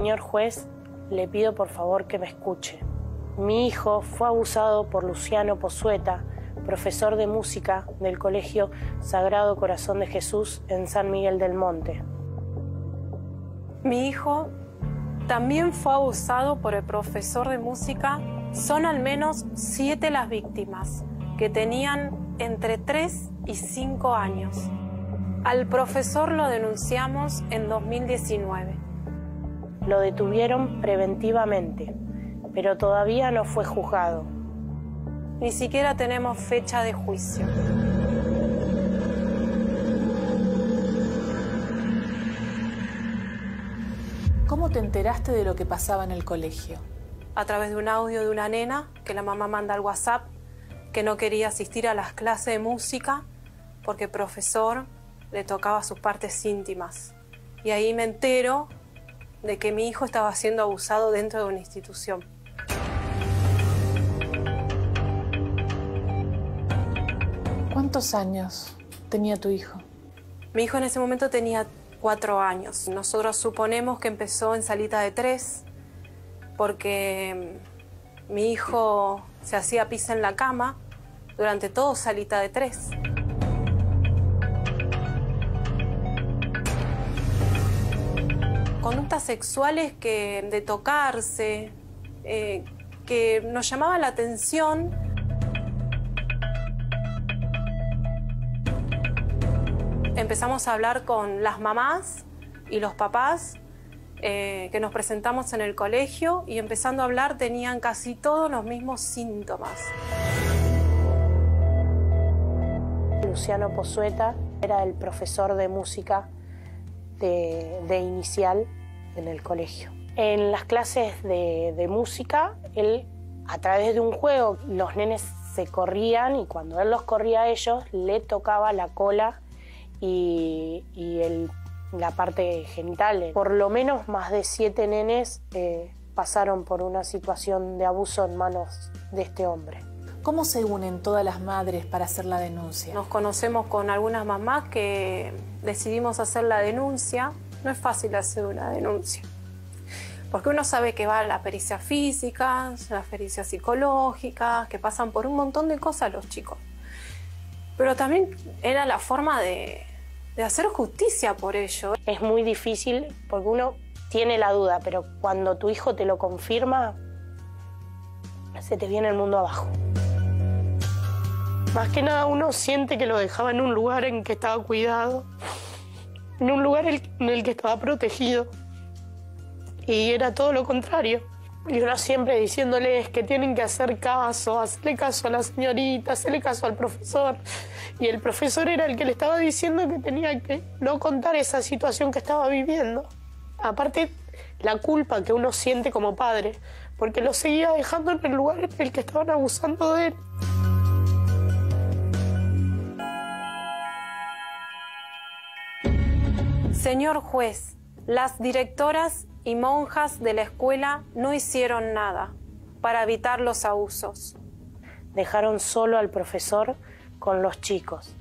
Señor juez, le pido por favor que me escuche. Mi hijo fue abusado por Luciano Pozueta, profesor de música del Colegio Sagrado Corazón de Jesús en San Miguel del Monte. Mi hijo también fue abusado por el profesor de música. Son al menos 7 las víctimas, que tenían entre 3 y 5 años. Al profesor lo denunciamos en 2019. Lo detuvieron preventivamente, pero todavía no fue juzgado. Ni siquiera tenemos fecha de juicio. ¿Cómo te enteraste de lo que pasaba en el colegio? A través de un audio de una nena que la mamá manda al WhatsApp, que no quería asistir a las clases de música porque el profesor le tocaba sus partes íntimas. Y ahí me entero de que mi hijo estaba siendo abusado dentro de una institución. ¿Cuántos años tenía tu hijo? Mi hijo en ese momento tenía 4 años. Nosotros suponemos que empezó en salita de 3 porque mi hijo se hacía pis en la cama durante todo salita de 3. Conductas sexuales de tocarse, que nos llamaba la atención. Empezamos a hablar con las mamás y los papás que nos presentamos en el colegio, y empezando a hablar tenían casi todos los mismos síntomas. Luciano Pozueta era el profesor de música de inicial en el colegio. En las clases de música, él, a través de un juego, los nenes se corrían, y cuando él los corría a ellos, le tocaba la cola y la parte genital. Por lo menos más de 7 nenes pasaron por una situación de abuso en manos de este hombre. ¿Cómo se unen todas las madres para hacer la denuncia? Nos conocemos con algunas mamás que decidimos hacer la denuncia. No es fácil hacer una denuncia, porque uno sabe que va a la pericia física, la pericia psicológica, que pasan por un montón de cosas los chicos. Pero también era la forma de hacer justicia por ello. Es muy difícil porque uno tiene la duda, pero cuando tu hijo te lo confirma, se te viene el mundo abajo. Más que nada uno siente que lo dejaba en un lugar en que estaba cuidado, en un lugar en el que estaba protegido, y era todo lo contrario. Y uno siempre diciéndoles que tienen que hacer caso, hacerle caso a la señorita, hacerle caso al profesor. Y el profesor era el que le estaba diciendo que tenía que no contar esa situación que estaba viviendo. Aparte, la culpa que uno siente como padre, porque lo seguía dejando en el lugar en el que estaban abusando de él. Señor juez, las directoras y monjas de la escuela no hicieron nada para evitar los abusos. Dejaron solo al profesor con los chicos.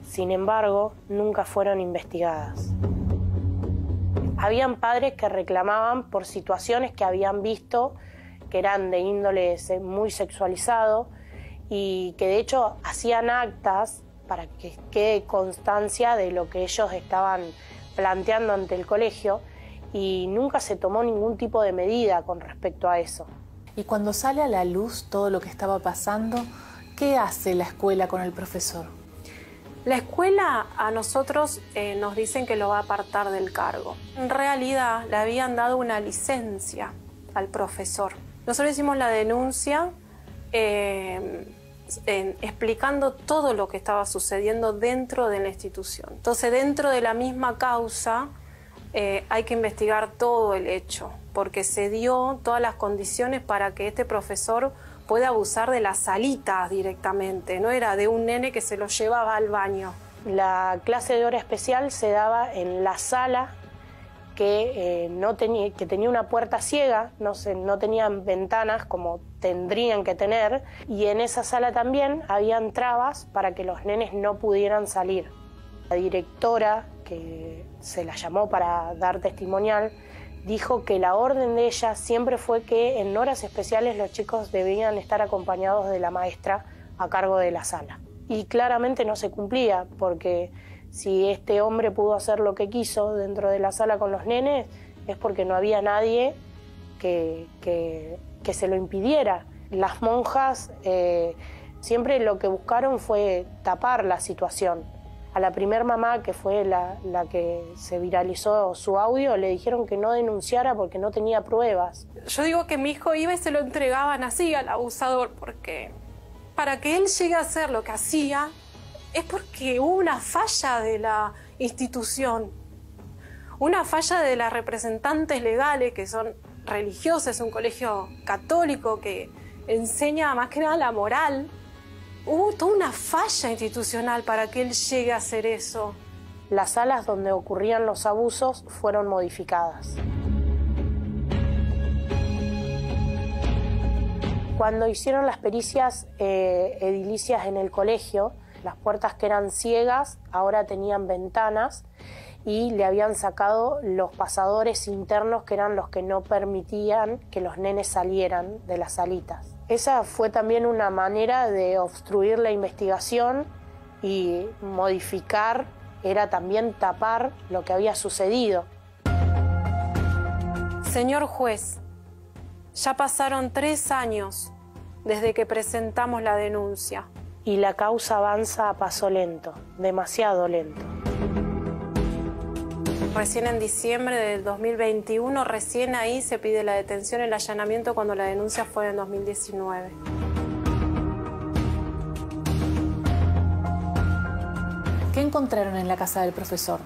Sin embargo, nunca fueron investigadas. Habían padres que reclamaban por situaciones que habían visto que eran de índole muy sexualizado, y que de hecho hacían actas para que quede constancia de lo que ellos estaban planteando ante el colegio, y nunca se tomó ningún tipo de medida con respecto a eso. Y cuando sale a la luz todo lo que estaba pasando, ¿qué hace la escuela con el profesor? La escuela a nosotros nos dicen que lo va a apartar del cargo. En realidad le habían dado una licencia al profesor. Nosotros hicimos la denuncia explicando todo lo que estaba sucediendo dentro de la institución. Entonces, dentro de la misma causa hay que investigar todo el hecho, porque se dio todas las condiciones para que este profesor pueda abusar de las salitas directamente. No era de un nene que se lo llevaba al baño. La clase de hora especial se daba en la sala que tenía una puerta ciega, no tenían ventanas como tendrían que tener, y en esa sala también habían trabas para que los nenes no pudieran salir. La directora, que se la llamó para dar testimonial, dijo que la orden de ella siempre fue que en horas especiales los chicos debían estar acompañados de la maestra a cargo de la sala. Y claramente no se cumplía, porque si este hombre pudo hacer lo que quiso dentro de la sala con los nenes, es porque no había nadie que se lo impidiera. Las monjas siempre lo que buscaron fue tapar la situación. A la primer mamá, que fue la que se viralizó su audio, le dijeron que no denunciara porque no tenía pruebas. Yo digo que mi hijo iba y se lo entregaban así al abusador, porque para que él llegue a hacer lo que hacía es porque hubo una falla de la institución, una falla de las representantes legales, que son religiosas, un colegio católico que enseña más que nada la moral. Hubo toda una falla institucional para que él llegue a hacer eso. Las salas donde ocurrían los abusos fueron modificadas. Cuando hicieron las pericias edilicias en el colegio, las puertas que eran ciegas ahora tenían ventanas y le habían sacado los pasadores internos, que eran los que no permitían que los nenes salieran de las salitas. Esa fue también una manera de obstruir la investigación, y modificar era también tapar lo que había sucedido. Señor juez, ya pasaron 3 años desde que presentamos la denuncia. Y la causa avanza a paso lento, demasiado lento. Recién en diciembre del 2021, recién ahí se pide la detención, el allanamiento, cuando la denuncia fue en 2019. ¿Qué encontraron en la casa del profesor?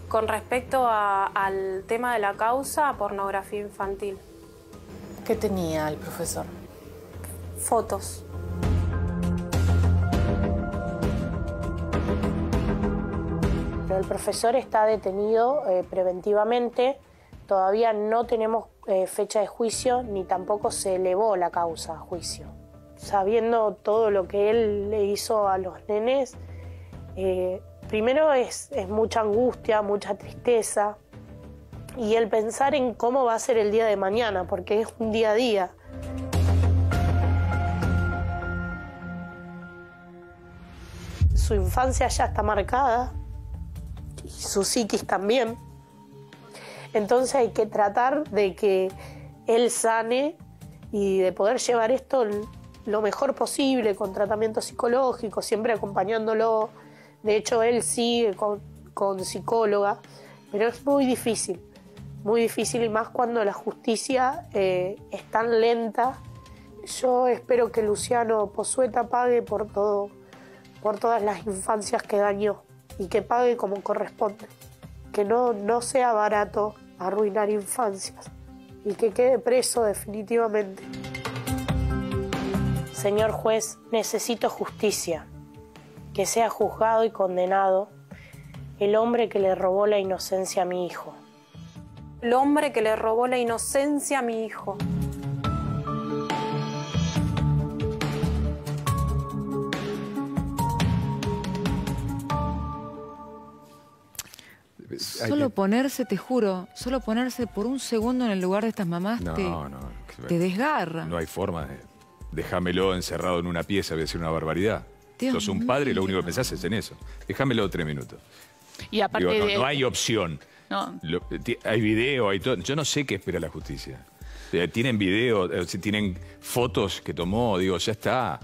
Con respecto al tema de la causa, pornografía infantil. ¿Qué tenía el profesor? Fotos. El profesor está detenido preventivamente. Todavía no tenemos fecha de juicio, ni tampoco se elevó la causa a juicio. Sabiendo todo lo que él le hizo a los nenes, primero es mucha angustia, mucha tristeza, y el pensar en cómo va a ser el día de mañana, porque es un día a día. Su infancia ya está marcada, y su psiquis también. Entonces hay que tratar de que él sane y de poder llevar esto lo mejor posible, con tratamiento psicológico, siempre acompañándolo. De hecho, él sigue con psicóloga, pero es muy difícil, y más cuando la justicia es tan lenta. Yo espero que Luciano Pozueta pague por todas las infancias que dañó, y que pague como corresponde, que no sea barato arruinar infancias, y que quede preso definitivamente. Señor juez, necesito justicia, que sea juzgado y condenado el hombre que le robó la inocencia a mi hijo. El hombre que le robó la inocencia a mi hijo. Solo ponerse, te juro, solo ponerse por un segundo en el lugar de estas mamás te desgarra. No hay forma de... Déjamelo encerrado en una pieza, voy a decir una barbaridad. Dios Sos un padre y lo mío. único que pensás es en eso. Déjamelo 3 minutos. Y aparte Digo, de... no hay opción. No. Hay video, hay todo. Yo no sé qué espera la justicia. Tienen video, tienen fotos que tomó, digo, ya está.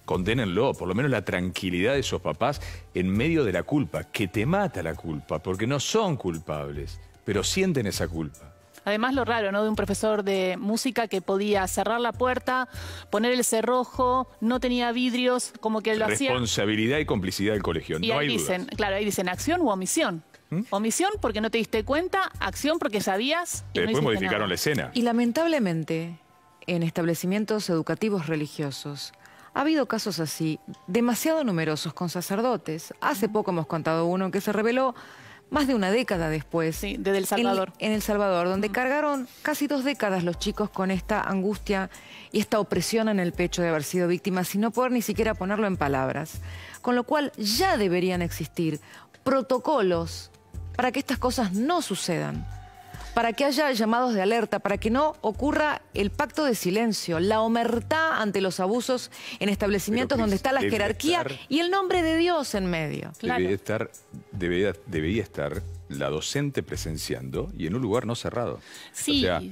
Condénenlo, por lo menos la tranquilidad de esos papás en medio de la culpa, que te mata la culpa, porque no son culpables, pero sienten esa culpa. Además, lo raro, ¿no? De un profesor de música que podía cerrar la puerta, poner el cerrojo, no tenía vidrios, como que lo hacía... Responsabilidad y complicidad del colegio, Y no ahí hay dicen, dudas. claro, ahí dicen acción u omisión. Omisión porque no te diste cuenta, acción porque sabías y no Después hiciste modificaron nada. la escena. Y lamentablemente, en establecimientos educativos religiosos, ha habido casos así, demasiado numerosos, con sacerdotes. Hace poco hemos contado uno que se reveló más de una década después. Sí, desde El Salvador. En El Salvador, donde cargaron casi 2 décadas los chicos con esta angustia y esta opresión en el pecho de haber sido víctimas, sin no poder ni siquiera ponerlo en palabras. Con lo cual ya deberían existir protocolos para que estas cosas no sucedan. para que haya llamados de alerta, para que no ocurra el pacto de silencio, la omertá ante los abusos en establecimientos donde está la jerarquía y el nombre de Dios en medio. Debería estar la docente presenciando y en un lugar no cerrado. Sí. O sea,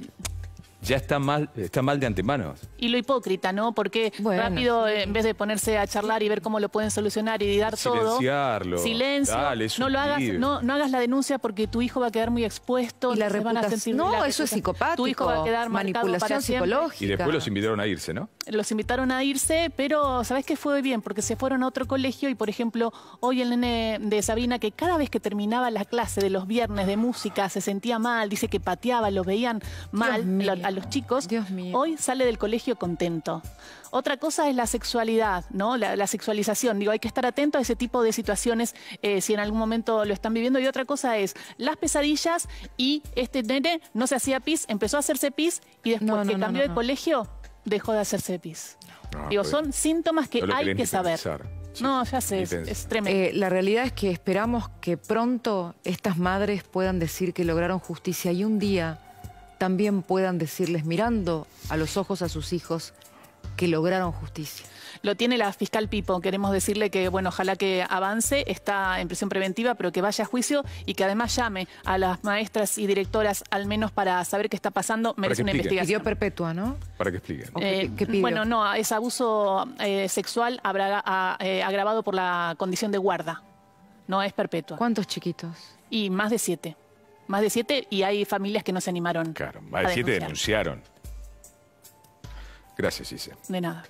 ya está mal de antemano. Y lo hipócrita, ¿no? Porque rápido, en vez de ponerse a charlar y ver cómo lo pueden solucionar y dar silenciarlo, todo, silencio, dale, no lo hagas, no hagas la denuncia porque tu hijo va a quedar muy expuesto. Y la se van a sentir, no, eso es psicopático. Tu hijo va a quedar manipulación psicológica. Y después los invitaron a irse, ¿no? Los invitaron a irse, pero ¿sabés qué fue bien? Porque se fueron a otro colegio y, por ejemplo, hoy el nene de Sabina, que cada vez que terminaba la clase de los viernes de música se sentía mal, dice que pateaba, los veían mal a los chicos. Dios mío. Hoy sale del colegio contento. Otra cosa es la sexualidad, ¿no? La sexualización. Digo, hay que estar atento a ese tipo de situaciones si en algún momento lo están viviendo. Y otra cosa es las pesadillas y este nene no se hacía pis, empezó a hacerse pis y después que cambió de colegio dejó de hacerse pis. Digo, son síntomas que hay que saber. No, ya sé, es tremendo. La realidad es que esperamos que pronto estas madres puedan decir que lograron justicia y un día también puedan decirles, mirando a los ojos a sus hijos, que lograron justicia. Lo tiene la fiscal Pipo. Queremos decirle que, bueno, ojalá que avance, está en prisión preventiva, pero que vaya a juicio y que además llame a las maestras y directoras, al menos para saber qué está pasando, merece una investigación. Pidió perpetua, ¿no? Para que expliquen. ¿Qué pidió? Bueno, no, es abuso sexual agravado por la condición de guarda. No es perpetua. ¿Cuántos chiquitos? Y más de 7. Más de 7 y hay familias que no se animaron. Claro, más de 7 denunciaron. Gracias, Ise. De nada.